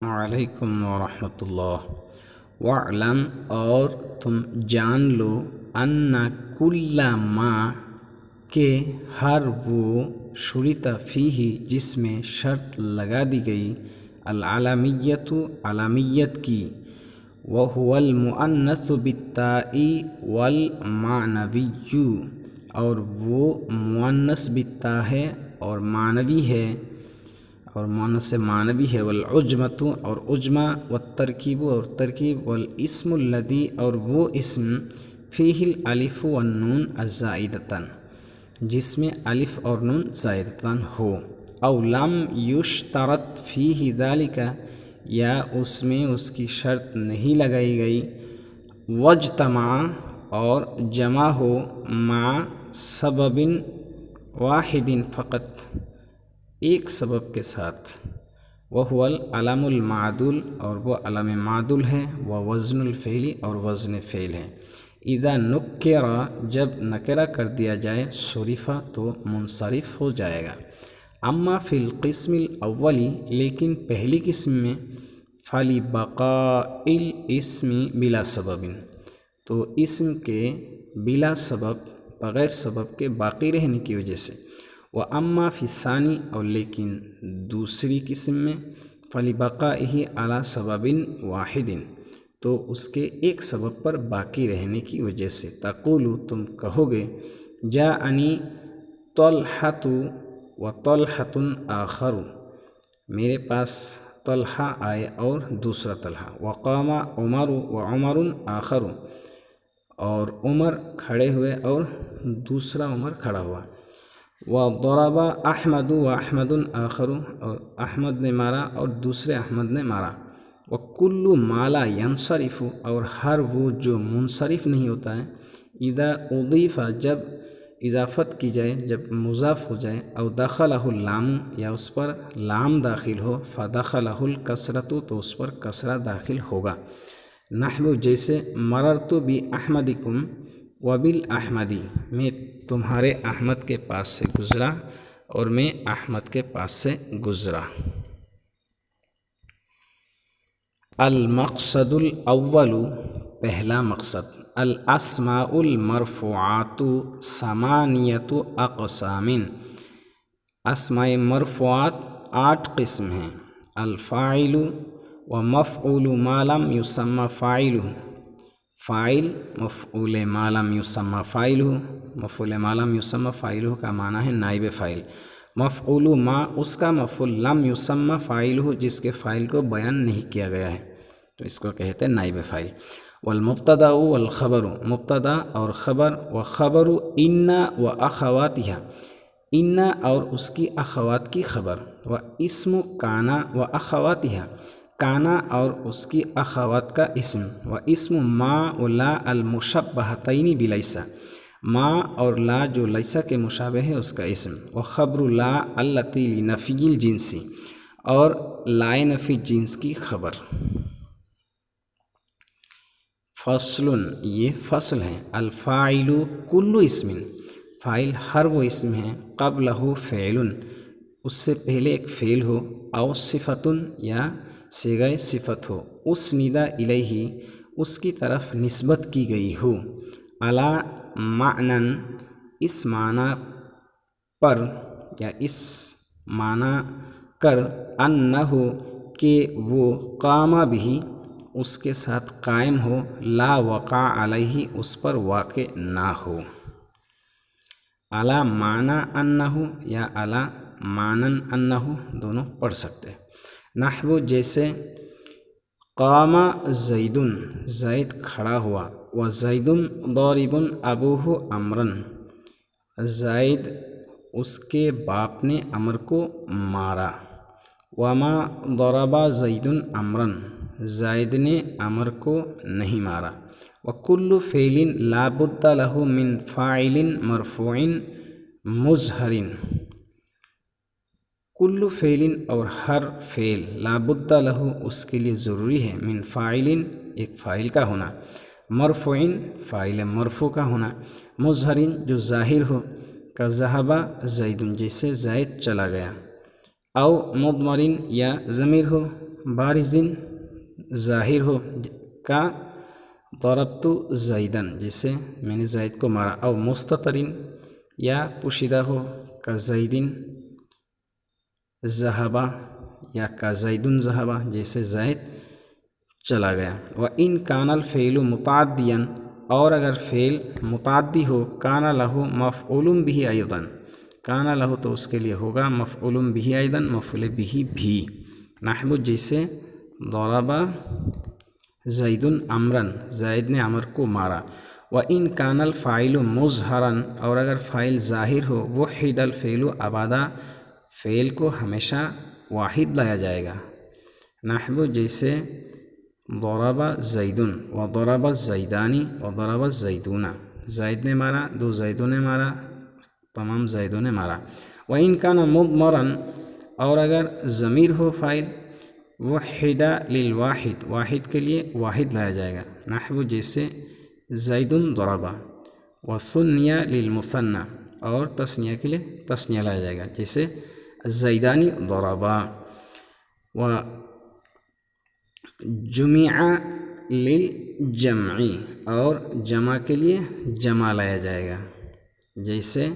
علیکم ورحمۃ اللہ۔ وعلم اور تم جان لو ان کل ما کہ ہر وہ شرط فیہ جس میں شرط لگا دی گئی العالمیت عالمیت کی وہو المؤنث بالتاء والمعنوی اور وہ مؤنث بالتاء ہے اور معنوی ہے اور مؤنث معنوی ہے والعجمۃ اور عجمہ والترکیب اور ترکیب والاسم الذی اور وہ اسم فیہ الالف والنون الزائدتان جس میں الف اور نون زائدتان ہو او لم یشترط فیہ ذالک یا اس میں اس کی شرط نہیں لگائی گئی واجتمع اور جمع ہو مع سبب واحد فقط ایک سبب کے ساتھ وہو العلم المعدول اور وہ علم معدول ہے ووزن الفعل اور وزن فعل ہے اذا نکرہ جب نکرہ کر دیا جائے صرفہ تو منصرف ہو جائے گا اما فی القسم الاولی لیکن پہلی قسم میں فلبقاء الاسم بلا سبب تو اسم کے بلا سبب بغیر سبب کے باقی رہنے کی وجہ سے وَأَمَّا فِي الثَّانِي اور لیکن دوسری قسم میں فَلِبَقَائِهِ عَلَى سَبَبٍ وَاحِدٍ تو اس کے ایک سبب پر باقی رہنے کی وجہ سے تقولو تم کہو گے جاءنی طلحۃ وطلحۃ آخر میرے پاس طلحہ آئے اور دوسرا طلحہ وقام عمر وعمر آخر اور عمر کھڑے ہوئے اور دوسرا عمر کھڑا ہوا وضرب احمد و احمد آخر اور احمد نے مارا اور دوسرے احمد نے مارا وکل ما لا ینصرف اور ہر وہ جو منصرف نہیں ہوتا ہے اذا اضیف جب اضافت کی جائے جب مضاف ہو جائے او دخلہ اللام یا اس پر لام داخل ہو فدخلہ الکسرۃ تو اس پر کسرہ داخل ہوگا نحو جیسے مررت باحمدکم وبالاحمدی میں تمہارے احمد کے پاس سے گزرا اور میں احمد کے پاس سے گزرا المقصد الاول پہلا مقصد الاسماء المرفوعات ثمانیۃ اقسام اسماء مرفوعات 8 قسم ہیں الفاعل ومفعول ما لم یسمى فاعلہ فاعل مفعول ما لم یسمى فاعلہ مفعول ما لم یسمى فاعلہ کا معنی ہے نائب فاعل مفعول ما اس کا مفعول لم یسمى فاعلہ جس کے فاعل کو بیان نہیں کیا گیا ہے تو اس کو کہتے ہیں نائب فاعل والمبتدا والخبر مبتدا اور خبر وخبر ان واخواتها ان اور اس کی اخوات کی خبر واسم کان واخواتها کانا اور اس کی اخوات کا اسم و اسم ما و لا المشبہتین بلیسا ما اور لا جو لیسا کے مشابہ ہے اس کا اسم و خبر لا التی لنفی الجنسی اور لائے نفی جنس کی خبر فصل یہ فصل ہے الفاعل کل اسم فاعل ہر وہ اسم ہے قبلہ فعل اس سے پہلے ایک فعل ہو او صفت یا صیغہ صفت ہو اسند الیہ اس کی طرف نسبت کی گئی ہو علی معنی اس معنی پر یا اس معنی کر انہ کہ وہ قام بھی اس کے ساتھ قائم ہو لا وقع علیہ اس پر واقع نہ ہو علی معنی انہ یا علی معنی انہ دونوں پڑھ سکتے نحو جیسے قام زید زید کھڑا ہوا و زید ضارب ابوہ عمرن زید اس کے باپ نے عمر کو مارا وما ضرب زید عمرن زید نے عمر کو نہیں مارا وکل فعل لا بد له من فاعل مرفوع مظہر کل فعل اور ہر فعل لا بد لہ اس کے لیے ضروری ہے من فاعل ایک فاعل کا ہونا مرفوع فاعل مرفوع کا ہونا مظہر جو ظاہر ہو کا ذہب زید جیسے زید چلا گیا او مضمر یا ضمیر ہو بارزن ظاہر ہو کا ضربت زیدن جیسے میں نے زید کو مارا، او مستترن یا پوشیدہ ہو کا زیدن ذہبا یا کا زیدن ذہبا جیسے زید چلا گیا۔ وَإِن كَانَ الْفِعْلُ مُتَعَدِّيًا اور اگر فعل متعدی ہو کانا لہو مفعول بہ ایضا، کانا لہو تو اس کے لیے ہوگا مفعول بہ ایضا مفعول بہ بھی، نحو جیسے ضرب زید عمرا زید نے عمر کو مارا۔ وَإِن كَانَ الْفَاعِلُ مُظْهَرًا اور اگر فاعل ظاہر ہو وحد الفعل ابدا فعل کو ہمیشہ واحد لایا جائے گا، نحو جیسے ضرب زید وضرب الزیدان وضرب الزیدون، زید نے مارا، دو زیدوں نے مارا، تمام زیدوں نے مارا۔ وَإِن كَانَ مُضْمَرًا اور اگر ضمیر ہو فاعل وحد للواحد واحد کے لیے واحد لایا جائے گا، نحو جیسے زید ضرب، وثنی للمثنى اور تثنیہ کے لیے تثنیہ لایا جائے گا جیسے الزیدان ضربا، و جمع للجمع اور جمع کے لیے جمع لایا جائے گا جیسے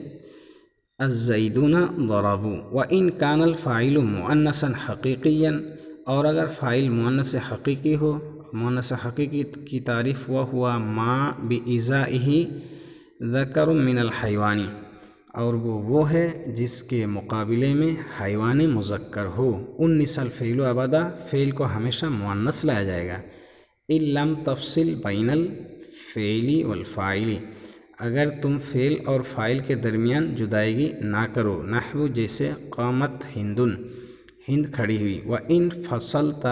الزیدون ضربوا۔ وَإِن كَانَ الْفَاعِلُ مُؤَنَّثًا حَقِيقِيًّا اور اگر فاعل مؤنث حقیقی ہو، مؤنث حقیقی کی تعریف وہوا ما بإزائه ذکر من الحیوان اور وہ ہے جس کے مقابلے میں حیوان مذکر ہو، انس الفعل ابدا فعل کو ہمیشہ مؤنث لایا جائے گا۔ ان لم تفصل بین الفعل والفاعل اگر تم فعل اور فاعل کے درمیان جدائیگی نہ کرو، نحو جیسے قامت ہندن ہند کھڑی ہوئی۔ وَإِن فصلت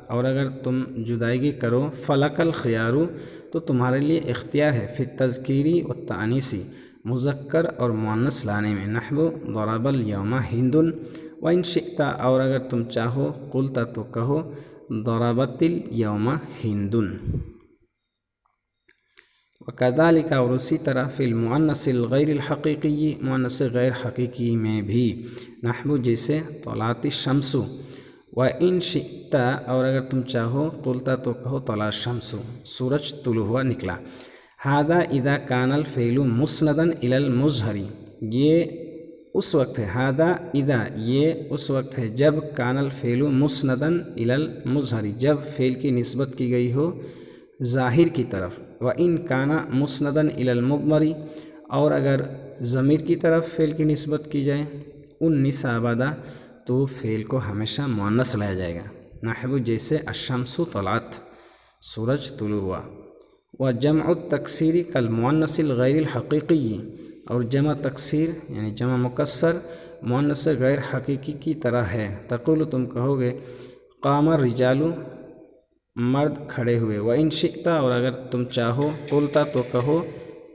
اور اگر تم جدائیگی کرو فلک الخیار تو تمہارے لیے اختیار ہے فی التذکیری والتانیث مذکر اور مؤنث لانے میں، نحو ضرب الیوم ہند۔ وَإِن شئت اور اگر تم چاہو قلت تو کہو ضربت الیوم ہند۔ وَكَذَلِكَ اور اسی طرح فی المؤنث الغیر الحقیقی مؤنث غیر حقیقی میں بھی، نحو جیسے طلعت الشمس۔ وَإِن شئت اور اگر تم چاہو قلت تو کہو طلع الشمس سورج طلوع ہوا نکلا۔ هذا اذا كان الفعل مسندا الى المظہر یہ اس وقت ہے، هذا اذا یہ اس وقت ہے جب كان الفعل مسندا الى المظہر جب فعل کی نسبت کی گئی ہو ظاہر کی طرف۔ وَإِن كَانَ مُسْنَدًا إِلَى الْمُضْمَرِ اور اگر ضمیر کی طرف فعل کی نسبت کی جائے اُنِّثَ ابدا تو فعل کو ہمیشہ مؤنث لایا جائے گا، نحو جیسے الشمس طلعت سورج طلوع ہوا۔ وجمع التکسیر کالمؤنث الغیر الحقیقی اور جمع تکسیر یعنی جمع مکسر مؤنث غیر حقیقی کی طرح ہے، تقول تم کہو گے قام الرجال مرد کھڑے ہوئے۔ وَإِن شئت اور اگر تم چاہو قلت تو کہو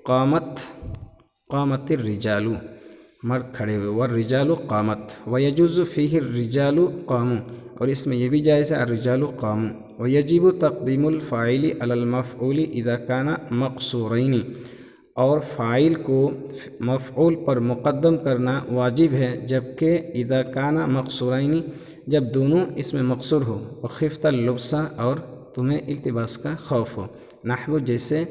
قامت الرجال مرد کھڑے ہوئے، والرجال قامت۔ وَيَجُوزُ فِيهِ الرِّجَالُ قَامُوا اور اس میں یہ بھی جائز ہے الرجال قاموا۔ وَيَجِبُ تقدیم الفاعل علی المفعول اذا كان مقصورین اور فاعل کو مفعول پر مقدم کرنا واجب ہے جبکہ اذا كان مقصورین جب دونوں اس میں مقصور ہو، وخفت اللبس اور تمہیں التباس کا خوف ہو، نحو جیسے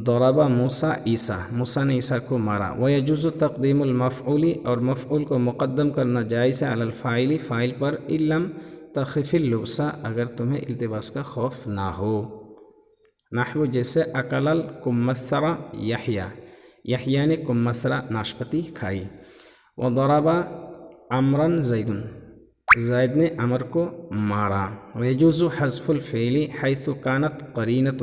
ضرب موسیٰ عیسیٰ موسیٰ نے عیسیٰ کو مارا۔ وَيَجُوزُ تقدیم المفعول اور مفعول کو مقدم کرنا جائز ہے علی الفاعل فاعل پر ان لم تخف اللبس اگر تمہیں التباس کا خوف نہ ہو، نحو جیسے اکل الکمثر یحییٰ یحییٰ نے کمثرہ ناشپتی کھائی۔ وضرب عمرا زید زید نے عمر کو مارا۔ ويجوز حذف الفعل حيث كانت قرینۃ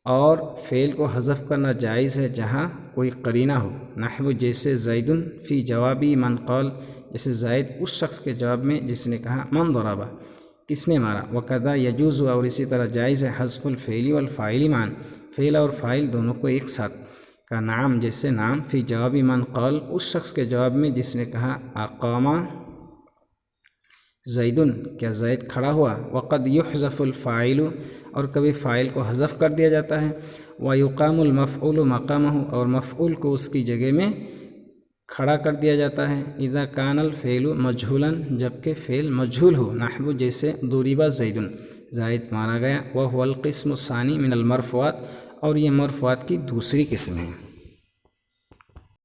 اور فعل کو حذف کرنا جائز ہے جہاں کوئی قرینہ ہو، نحو جیسے زید فی جوابی من قال جیسے زید اس شخص کے جواب میں جس نے کہا من ضرب کس نے مارا۔ وکذا یجوز اور اسی طرح جائز ہے حذف الفعل والفاعل معا فعل اور فاعل دونوں کو ایک ساتھ کا نام جیسے نام فی جوابی من قال اس شخص کے جواب میں جس نے کہا اقام زید کیا زید کھڑا ہوا۔ وقد یحذف الفاعل اور کبھی فاعل کو حذف کر دیا جاتا ہے۔ ویقام المفعول مقامہ اور مفعول کو اس کی جگہ میں کھڑا کر دیا جاتا ہے۔ اذا کان الفعل مجھولا، جبکہ فعل مجھول ہو، نحو جیسے ضرب زید، زید مارا گیا، وهو القسم الثانی من المرفوعات، اور یہ مرفوعات کی دوسری قسم ہے۔